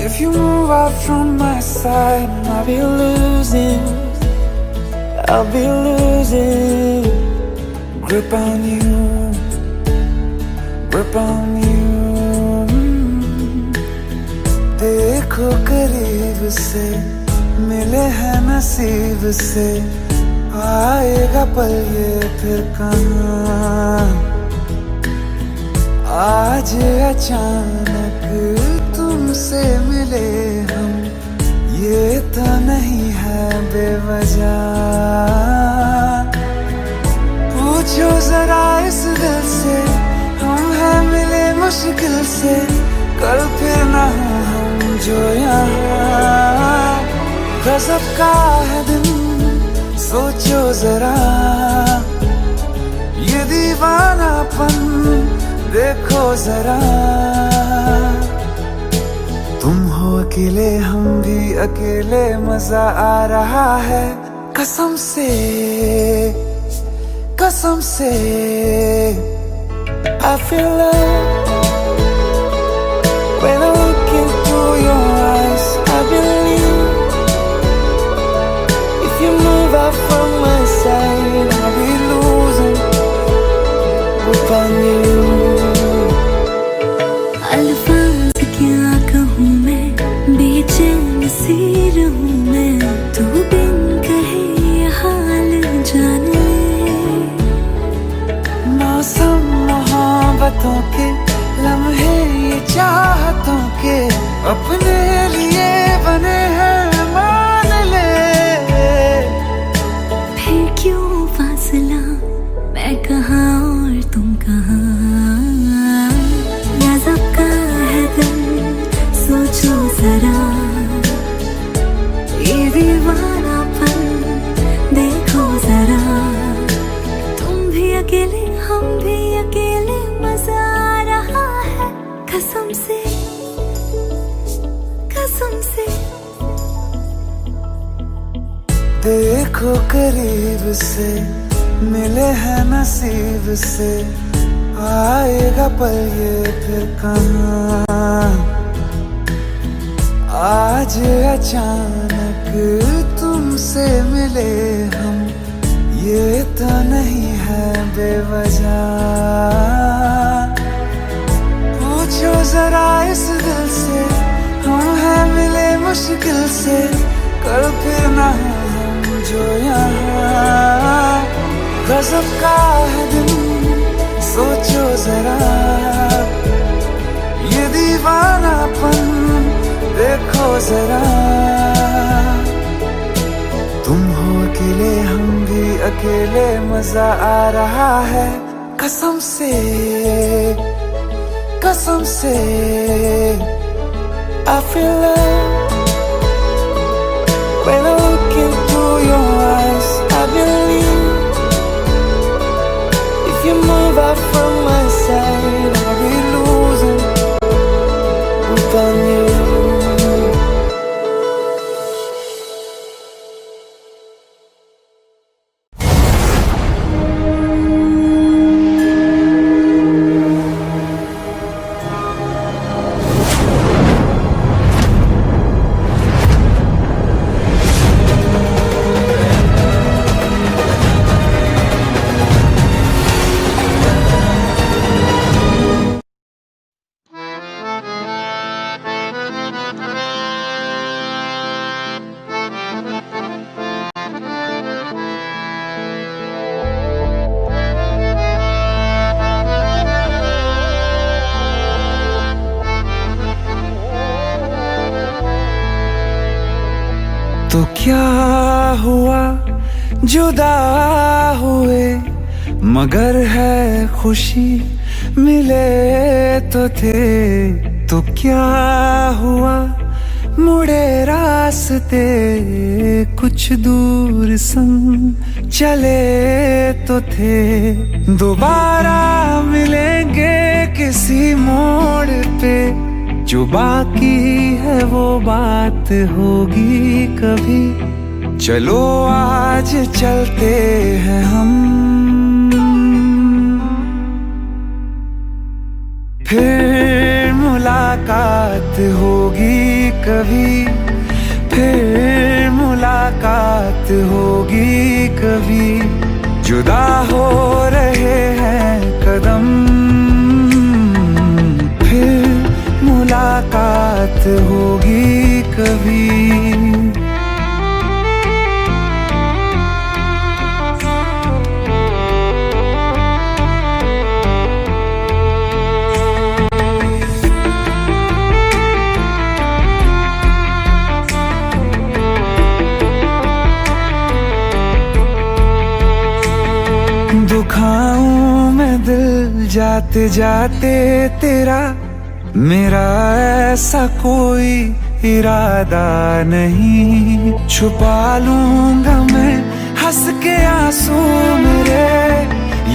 if you move out from my side, I'll be losing grip on you, grip on you. देखो करीब से, मिले हैं नसीब से, आएगा पल ये फिर कहाँ। आज अचानक तुमसे मिले हम, ये तो नहीं है बेवजह। पूछो जरा इस दिल से, हम हैं मिले मुश्किल से, कल फिर ना हो हम जो यहाँ। गजब का है दिन, सोचो जरा, ये दीवानापन देखो जरा। तुम हो अकेले, हम भी अकेले, मजा आ रहा है कसम से, कसम से। I feel love when I look into your eyes. I believe if you move out from my side, I'll be losing grip on you. अल्फाज क्या कहूँ मैं, बेचैन सी रहूँ मैं, तू बिन कहे ये हाल जान ले। मौसम मोहब्बतों के, लम्हे ये चाहतों के, अपने लिए बने हैं मान ले। फिर क्यों फासला, मैं कहाँ और तुम कहाँ। गजब का है दिल, सोचो जरा, ये दीवानापन देखो जरा। तुम भी अकेले, हम भी अकेले, मजा आ रहा है कसम से, कसम से। देखो करीब से, मिले हैं नसीब से, आएगा पल ये फिर कहाँ। आज अचानक तुमसे मिले हम, ये तो नहीं है बेवजह। पूछो जरा इस दिल से, हम हैं मिले मुश्किल से, कल फिर ना हो हम जो यहाँ। गजब का है दिन, सोचो जरा, ये दीवानापन देखो जरा। तुम हो अकेले, हम भी अकेले, मजा आ रहा है कसम से, कसम से। I feel love when I look into your eyes. I believe if you move out from my side, I'll be losing grip on you. तो क्या हुआ जुदा हुए, मगर है खुशी मिले तो थे। तो क्या हुआ मुड़े रास्ते, कुछ दूर संग चले तो थे। दोबारा मिलेंगे किसी मोड़ पे, जो बाकी है वो बात होगी कभी चलो आज चलते हैं हम, फिर मुलाकात होगी कभी, फिर मुलाकात होगी कभी। जुदा हो रहे हैं कदम, फिर मुलाकात होगी कभी। दुखाऊं मैं दिल जाते जाते तेरा, मेरा ऐसा कोई इरादा नहीं। छुपा लूंगा मैं हंस के आंसू मेरे,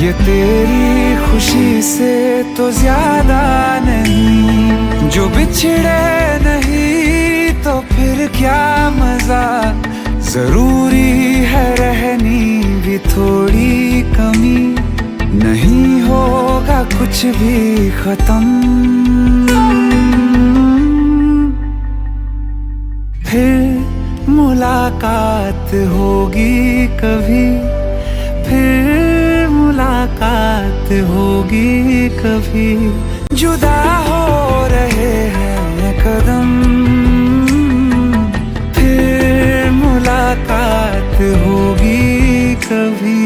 ये तेरी खुशी से तो ज्यादा नहीं। जो बिछड़े नहीं तो फिर क्या मजा, जरूरी है रहनी भी थोड़ी कमी। नहीं होगा कुछ भी खत्म, फिर मुलाकात होगी कभी, फिर मुलाकात होगी कभी। जुदा हो रहे हैं कदम, फिर मुलाकात होगी कभी।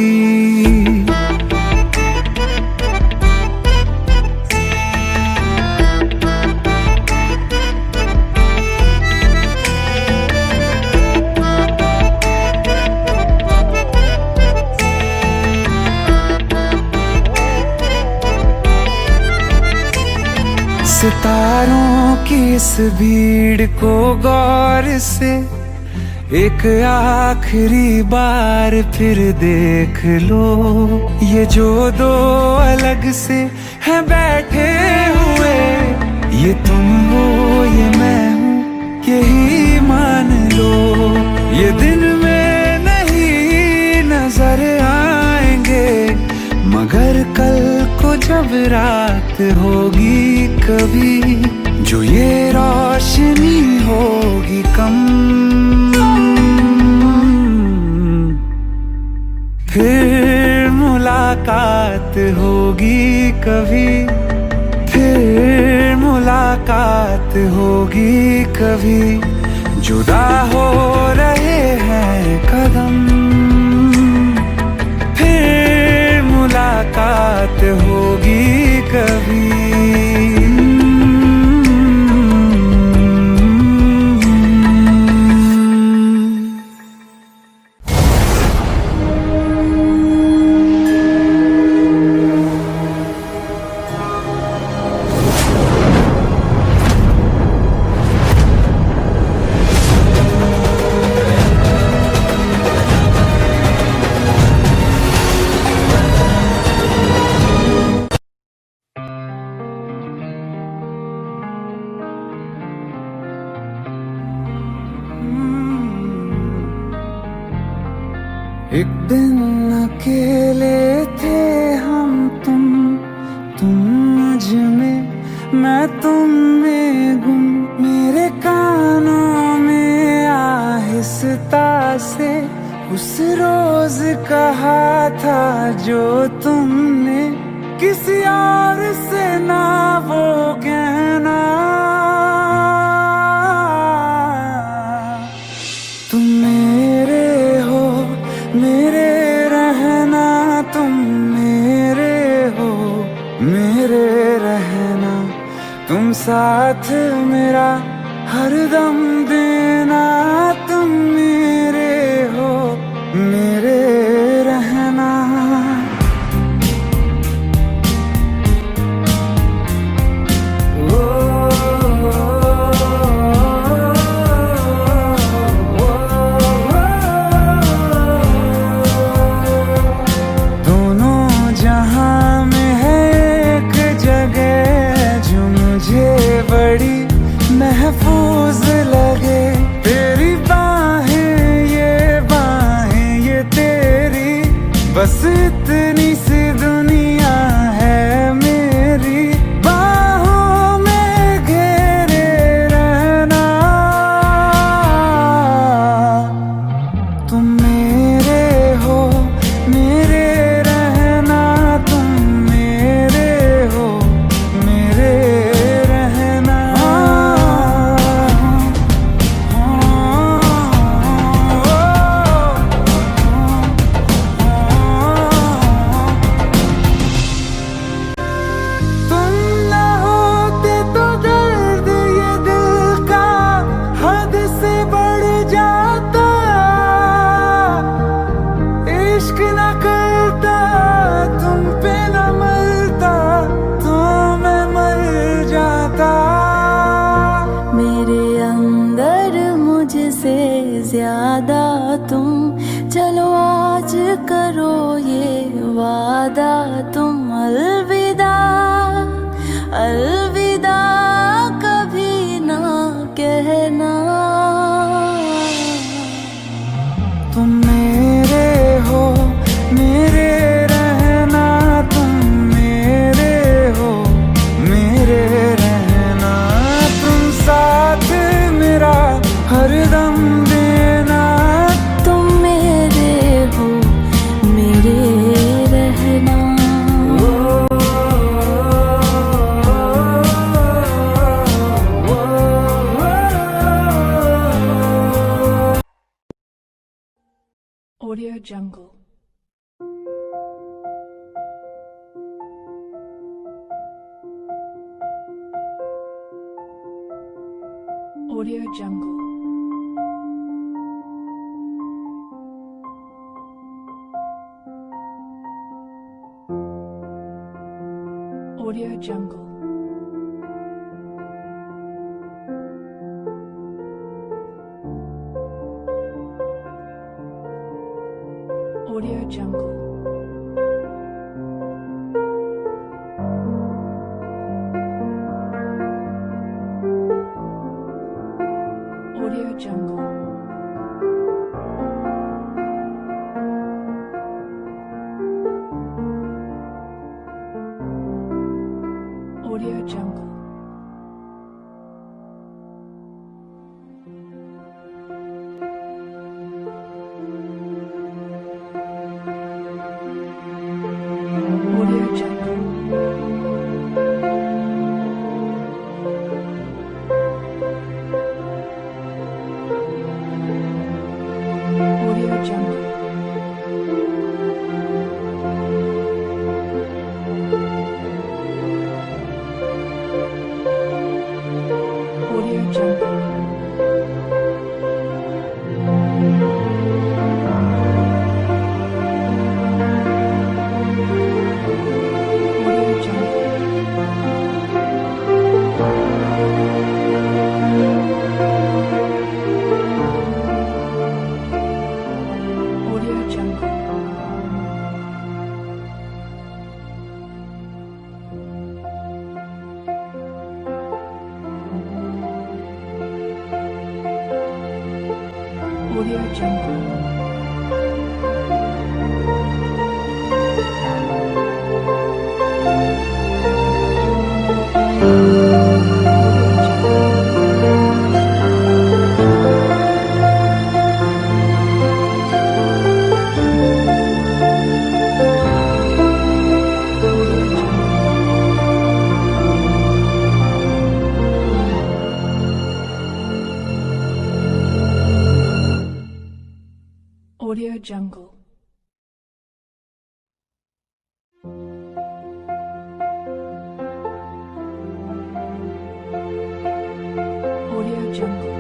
सितारों की इस भीड़ को गौर से एक आखिरी बार फिर देख लो। ये जो दो अलग से हैं बैठे हुए, ये तुम हो ये मैं हूँ यही मान लो। ये दिन में नहीं नजर आएंगे, मगर कल को जब रात होगी कभी, जो ये रोशनी होगी कम, फिर मुलाकात होगी कभी, फिर मुलाकात होगी कभी। जुदा हो रहे हैं कदम, फिर मुलाकात होगी कभी। एक दिन अकेले थे हम तुम मुझ में, मैं तुम में गुम। मेरे कानों में आहिस्ता से उस रोज कहा था जो तुमने किसी और से ना वो कहना। तुम मेरे हो मेरे रहना, तुम मेरे हो मेरे रहना। तुम साथ मेरा हरदम देना, तुम मेरे हो मेरे रहना। महफूज लगे तेरी ज्यादा तुम, चलो आज करो ये वादा तुम। अलविदा अलविदा कभी ना कहना। तुम मेरे हो, मेरे रहना, तुम मेरे हो, मेरे रहना। तुम साथ मेरा हरदम देना। तुम मेरे हो, मेरे रहना। Audio Jungle. Audio Jungle. Audio Jungle. Audio Jungle. Audio Jungle. Audio Jungle. Audio Jungle. Audio Jungle. Audio Jungle. Audio Jungle. Audio Jungle. Audio Jungle. Audio Jungle. Audio Jungle.